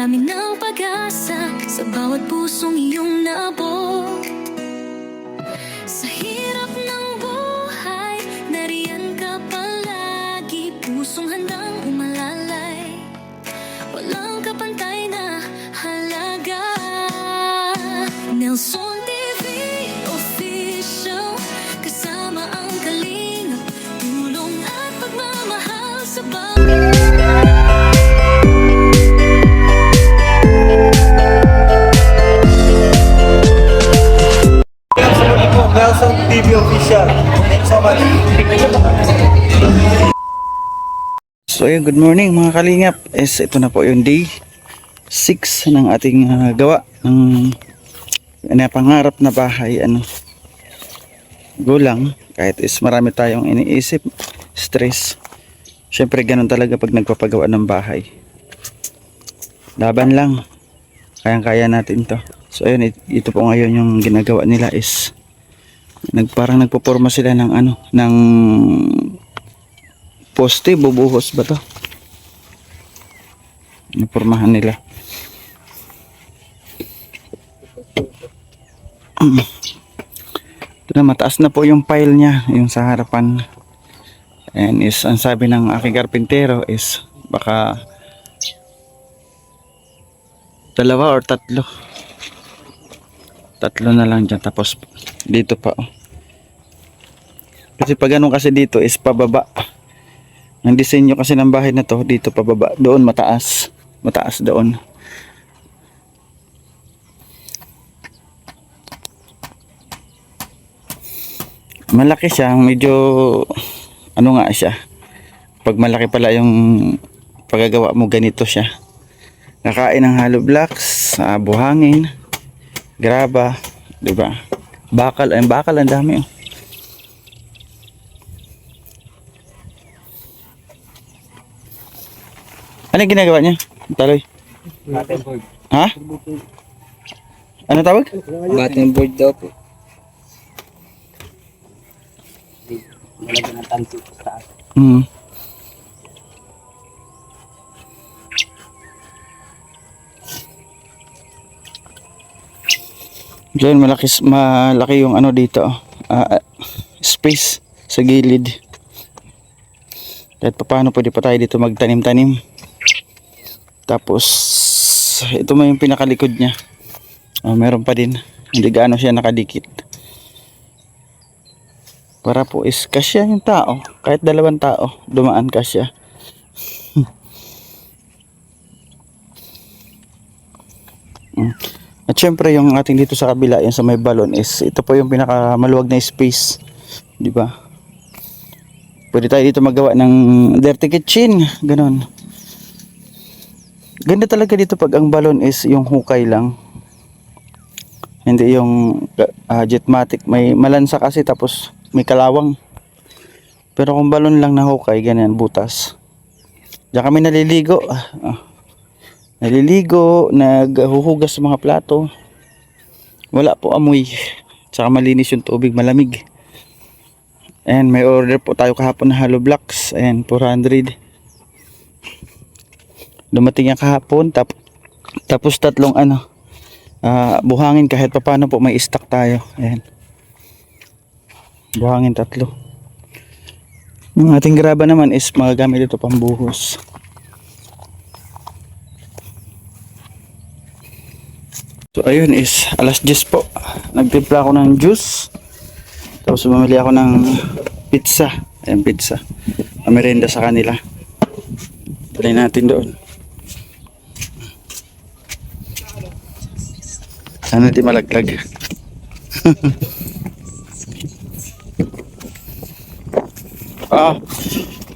dami ng pag-asa sa bawat pusong iyong naabot. Sa hirap ng buhay, nariyan ka palagi, pusong handang umalalay, walang kapantay na halaga. Nelson TV Official, kasama ang kalingap, tulong at pagmamahal sa bawat. Nelson TV Official. Thanks so much. So ayun, good morning mga kalingap. Ito na po yung day 6 ng ating gawa ng pangarap na bahay. Gulang, kahit marami tayong iniisip, stress. Syempre ganun talaga pag nagpapagawa ng bahay. Laban lang, kayang-kaya natin to. So ayun, ito po ngayon yung ginagawa nila is parang nagpoporma sila ng ng poste, bubuhos ba to? Napormahan nila. Ito na, mataas na po yung pile niya, yung sa harapan. And ang sabi ng aking karpintero is baka 2 or 3 na lang dyan, tapos dito pa kasi pag ganun kasi dito is pababa ang disenyo kasi ng bahay na to, dito pababa, doon mataas doon. Malaki siya, medyo nga siya, pag malaki pala yung paggagawa mo, ganito siya, nakain ng hollow blocks, buhangin, graba, diba? Bakal ang dami. Ano yung ginagawa niya? Taloy? Button board. Ha? Ano tawag? Button board daw po. Malagyan ng tansi sa taas. Diyan malaki yung dito, space sa gilid. Kahit paano pwede pa tayo dito magtanim-tanim. Tapos ito mo yung pinakalikod niya. Meron pa din, hindi gaano siya nakadikit. Para po is kasya yung tao, kahit 2 tao dumaan kasya. At syempre yung ating dito sa kabila, yung sa may balon, is ito po yung pinakamaluwag na space, di ba? Pwede tayo dito magawa ng dirty kitchen, ganon. Ganda talaga dito pag ang balon is yung hukay lang, hindi yung jetmatic. May malansa kasi, tapos may kalawang. Pero kung balon lang na hukay, ganyan, butas. Diyan kami naliligo. Naghuhugas sa mga plato. Wala po amoy. Tsaka malinis yung tubig, malamig. And may order po tayo kahapon na hollow blocks. Ayan, 400. Dumating yung kahapon. Tapos 3 buhangin, kahit pa paano po may stock tayo. Ayan. Buhangin 3. Yung ating graba naman is magagamit ito pambuhos. So ayun is alas 10 po. Nagtimpla ako ng juice. Tapos bumili ako ng pizza. Ayan, pizza. Merenda sa kanila. Try natin doon. Sana di malaglag.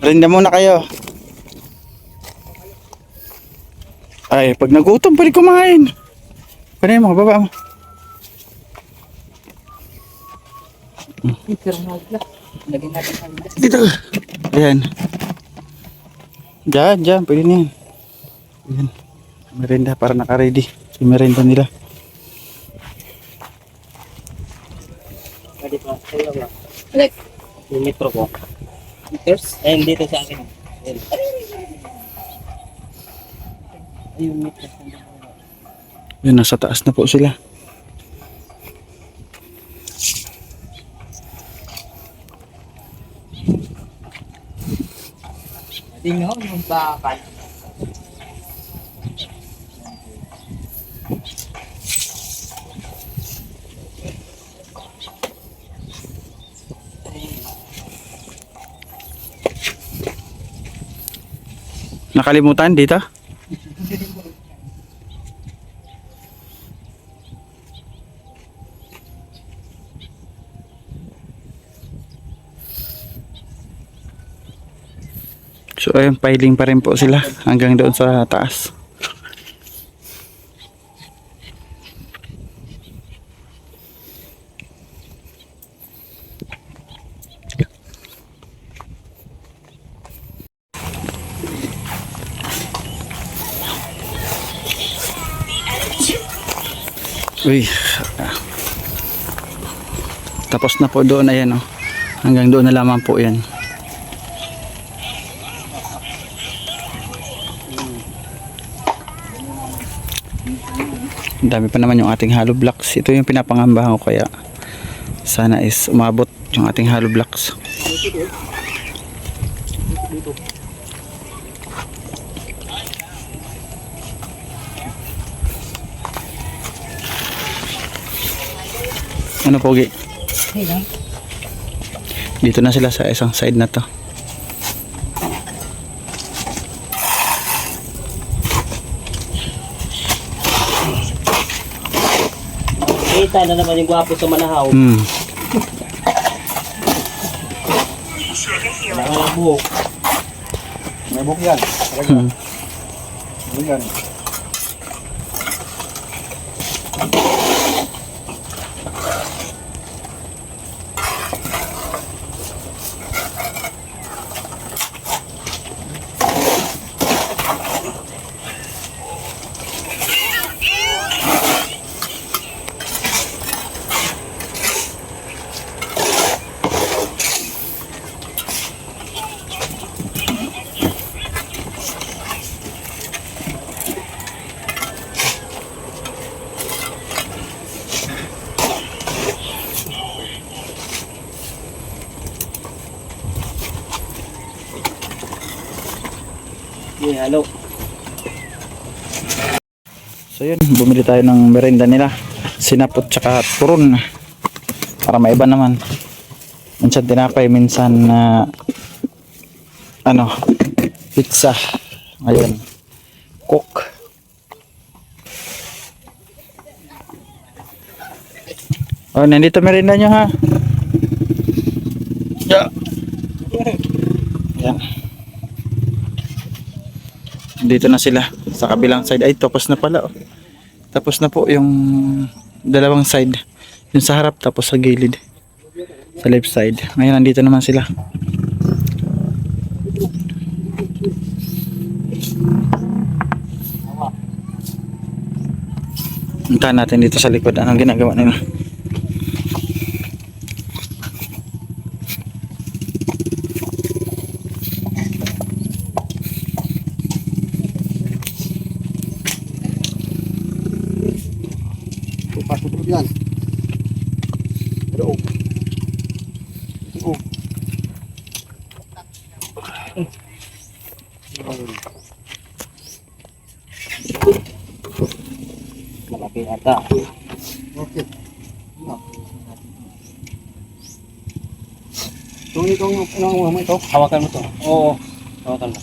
Merenda muna kayo. Ay, pag nagutom pwede kumain. Pwede mo, baba mo. Dito. Ayan. Diyan, pwede na yan. Ayan. Merenda, para naka-ready. Yung merenda nila. Pwede pa. Like, yung metro ko. Meters? Ayun, dito sa akin. Ayun. Yun, nasa taas na po sila. Tingnan yung bakal. Nakalimutan dito? So ayun, piling pa rin po sila hanggang doon sa taas. Uy. Tapos na po doon, ayan oh. Hanggang doon na lamang po yan. Ang dami pa naman yung ating hollow blocks. Ito yung pinapangambahan ko, kaya sana is umabot yung ating hollow blocks. Ano pogi? Dito na sila sa isang side na to. Kita na naman yung gwapo sa Manahaw. Wala buhok. May book yan. Talaga. Ano yan? Yeah, hello. So yun, bumili tayo ng merenda nila. Sinapot tsaka turon. Para maiba naman. Minsan tinapay, minsan pizza. Ayun. Coke. Oh, nandito merenda nyo ha. Yeah. Yan. Dito na sila sa kabilang side. Ay, tapos na pala oh. Tapos na po yung dalawang side. Yung sa harap, tapos sa gilid, sa left side. Ngayon nandito naman sila. Puntahan natin dito sa likod. Anong ginagawa nila? Pasok yan. Pero Malaki ata. okay. Itong mo ito. Hawakan mo to. Oo. Hawakan mo.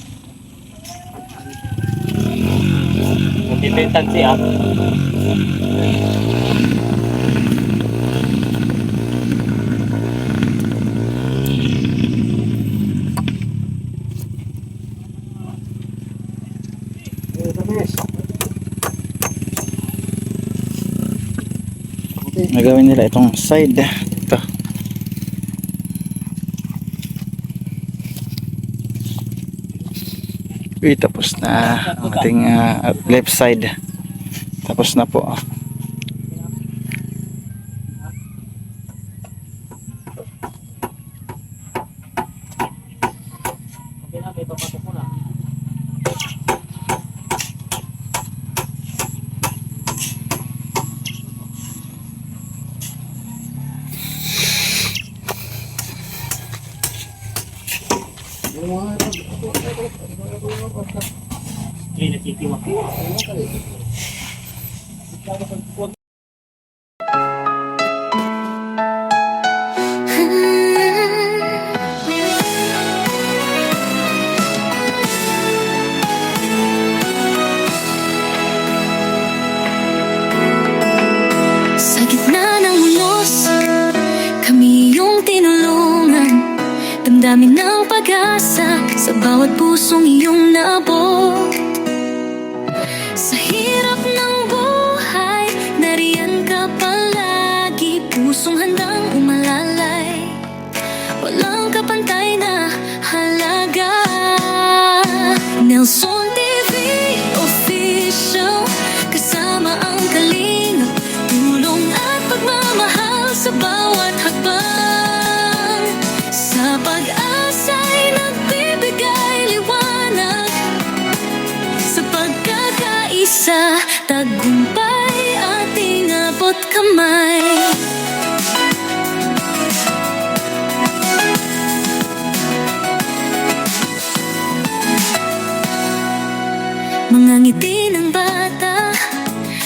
Desinfectant siya. Nagawin nila itong side. Ito. Uy, tapos na ang ating left side. Tapos na po. Hindi natitiwak. Sa gitna ng unos, kami yung tinulungan. Damdamin ng pag-asa sa bawat pusong iyong naabot. Sa hirap ng buhay, nariyan ka palagi. Pusong handang umalalay, walang kapantay na halaga. Nelson TV Official, kasama ang kalinga, tulong at pagmamahal sa bawat hakbang. Sa pag-asa'y nagbibigay liwanag, sa pagkakaisa, tagumpay ating abot kamay. Mga ngiti ng bata,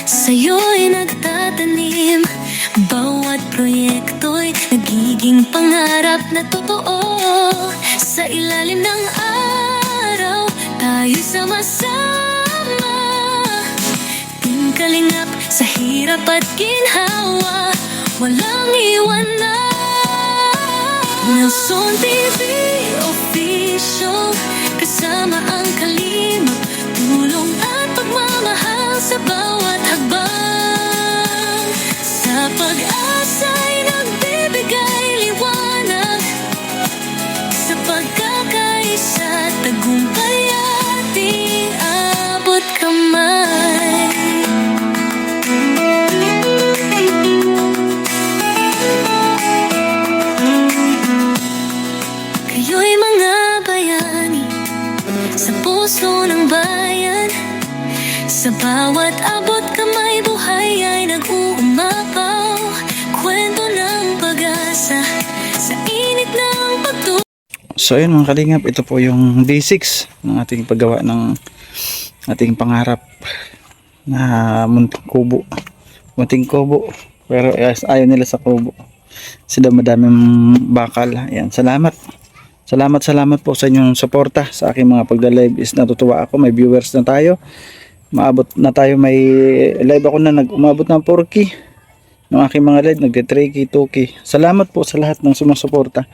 sa'yo'y nagtatanim. Bawat proyekto'y nagiging pangarap na totoo. Sa ilalim ng araw, tayo'y sama-sama. Ting kalingap sa hirap at ginhawa, walang iwanan. Nelson TV Official, kasama ang kalima, tulong at pagmamahal sa bawat hakbang. Sa pag-asa'y nagbibigay liwanag, sa pagkakaisa, tagumpay ating abot kamay. Kayo'y mga bayani sa puso ng bayan. Sa bawat abot kamay, buhay ay nag-uumapaw. Kwento ng pag-asa sa init ng pagtulog. So ayun mga kalingap, ito po yung day 6 ng ating paggawa ng ating pangarap na munting kubo. Munting kubo, pero ayaw nila sa kubo. Sila madaming bakal. Ayan, salamat. Salamat po sa inyong suporta sa aking mga pagda-live. Is natutuwa ako, may viewers na tayo. Maabot na tayo, may live ako na umabot ng 4K ng aking mga live, nagde-3K, 2K. Salamat po sa lahat ng sumusuporta.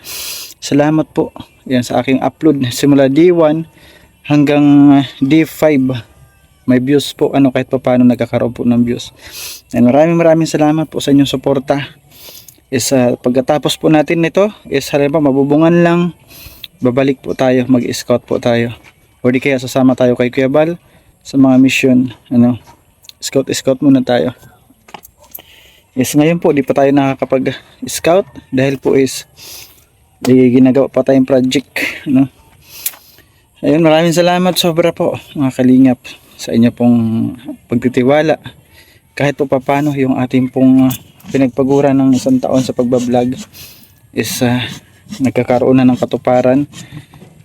Salamat po yan sa aking upload simula D1 hanggang D5. May views po, kahit pa paano nagkakaroon po ng views. And maraming salamat po sa inyong suporta. Is pagkatapos po natin nito, is halimbawa mabubungan lang, babalik po tayo, mag-scout po tayo. O di kaya sasama tayo kay Kuya Bal sa mga mission, scout muna tayo. Yes, ngayon po di pa tayo nakakapag-scout dahil po is ginagawa pa tayong project, Ayun, maraming salamat sobra po mga kalingap sa inyo pong pagtitiwala. Kahit po paano yung ating pong pinagpagura ng 1 taon sa pagbablog is nagkakaroon na ng katuparan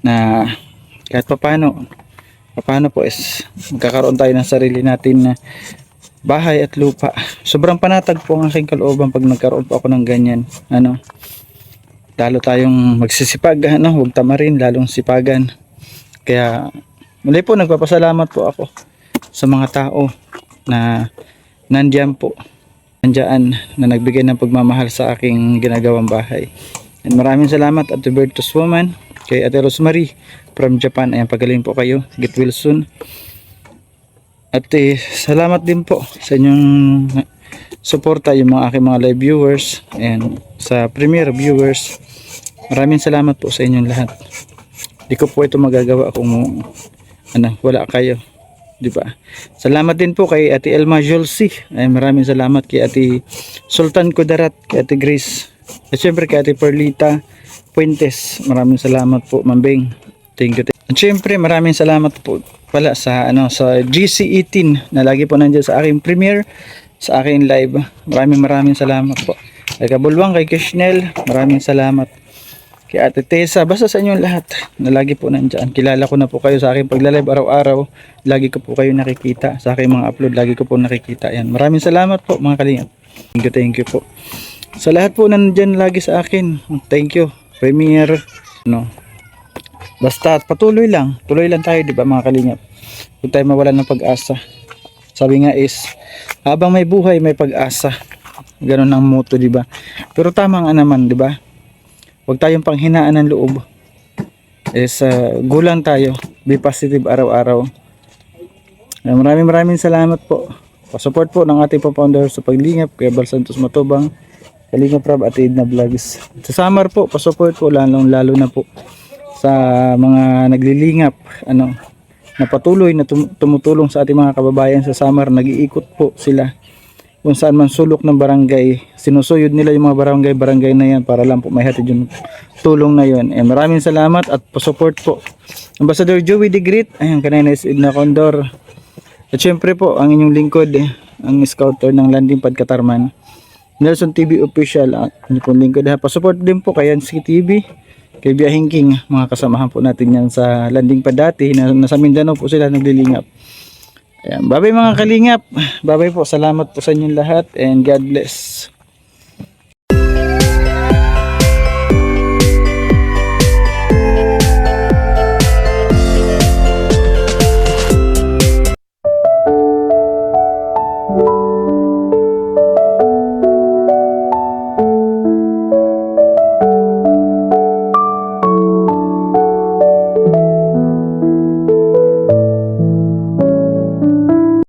na kahit paano po is magkakaroon tayo ng sarili natin na bahay at lupa. Sobrang panatag po ang aking kalooban pag nagkaroon po ako ng ganyan. Lalo tayong magsisipag, huwag tamarin, lalong sipagan. Kaya muli po nagpapasalamat po ako sa mga tao na nandiyan na nagbigay ng pagmamahal sa aking ginagawang bahay. And maraming salamat at the Bertus Woman, kay Ate Rosemary from Japan. Ayan, pagaling po kayo, get well soon. At salamat din po sa inyong suporta, yung mga aking mga live viewers and sa premier viewers. Maraming salamat po sa inyong lahat. Di ko po ito magagawa kung wala kayo, di ba? Salamat din po kay Ate Elma Jolsi. Ay, maraming salamat kay Ate Sultan Kudarat, kay Ate Grace, at syempre kay Ate Perlita Puentes. Maraming salamat po, Mambeng. Thank you. At syempre maraming salamat po pala sa sa GC18 na lagi po nandiyan sa aking premiere, sa aking live. Maraming salamat po. Kay Kabulwang, kay Kishnel, maraming salamat. kay Ate Tessa, basta sa inyong lahat na lagi po nandyan. Kilala ko na po kayo sa aking pagla-live araw-araw. Lagi ko po kayo nakikita sa aking mga upload, lagi ko po nakikita yan. Maraming salamat po mga kalingap. Thank you po sa lahat po nandyan lagi sa akin. Thank you Premier, no, basta patuloy lang, tuloy lang tayo, di ba mga kalingap? Huwag tayo mawalan ng pag-asa. Sabi nga is, habang may buhay may pag-asa. Ganun ang motto, di ba? Pero tama nga naman, di ba? Huwag tayong panghinaan ng loob. Gulang tayo, be positive araw-araw. Maraming salamat po. Pa-support po ng ating pa-founder sa paglingap, kay Bal Santos Matubang, Kalingap Rab at Edna Vlogs. Sa summer po, pa-support po lalo na po sa mga naglilingap, na patuloy na tumutulong sa ating mga kababayan sa summer. Nag-iikot po sila kung saan man sulok ng barangay. Sinusuyod nila yung mga barangay na yan para lang po may hatid yung tulong na yun. Maraming salamat at pa-support po Ambassador Joey De Great, ayun, kanina is Edna Condor. At syempre po ang inyong lingkod, ang scouter ng Landing Pad Katarman, Nelson TV Official. Ang inyong lingkod, pa-support din po kay Yansky TV, kay Biyahing King, mga kasamahan po natin yan sa Landing Pad dati, nasa Mindanao po sila naglilingap. Ayan, bye-bye mga kalingap, bye-bye po, salamat po sa inyong lahat and God bless.